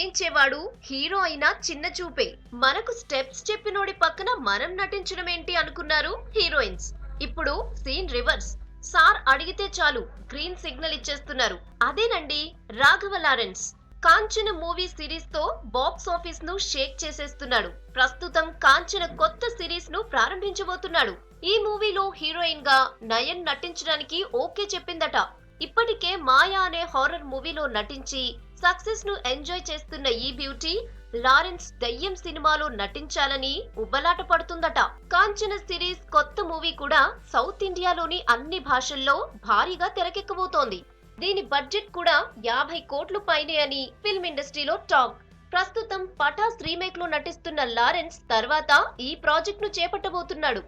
చేయించేవాడు hero అయినా చిన్న చూపే. మనకు స్టెప్స్ చెప్పినోడి పక్కన మనం నటించడం ఏంటి అనుకున్నారు హీరోయిన్స్. ఇప్పుడు సీన్ రివర్స్. సార్ అడిగితే చాలు గ్రీన్ సిగ్నల్ ఇచ్చేస్తున్నారు. అదేనండి Raghava Lawrence. Kanchana movie series తో బాక్స్ ఆఫీస్ ను షేక్ చేసేస్తున్నాడు. ప్రస్తుతం కాంచన కొత్త సిరీస్ ను ప్రారంభించబోతున్నాడు. ఈ మూవీలో హీరోయిన్ గా నయన్ నటించడానికి ఓకే చెప్పిందట. ఇప్పటికే మాయా అనే హారర్ మూవీలో నటించి సక్సెస్ ను ఎంజాయ్ చేస్తున్న ఈ బ్యూటీ లారెన్స్ దయ్యం సినిమాలో నటించాలని ఉబ్బలాట పడుతుందట. కాంచన సిరీస్ కొత్త మూవీ కూడా సౌత్ ఇండియాలోని అన్ని భాషల్లో భారీగా తెరకెక్కబోతోంది. దీని బడ్జెట్ కూడా 50 కోట్లు పైనే అని ఫిల్మ్ ఇండస్ట్రీలో టాక్. ప్రస్తుతం పటాస్ రీమేక్ లో నటిస్తున్న లారెన్స్ తర్వాత ఈ ప్రాజెక్ట్ ను చేపట్టబోతున్నాడు.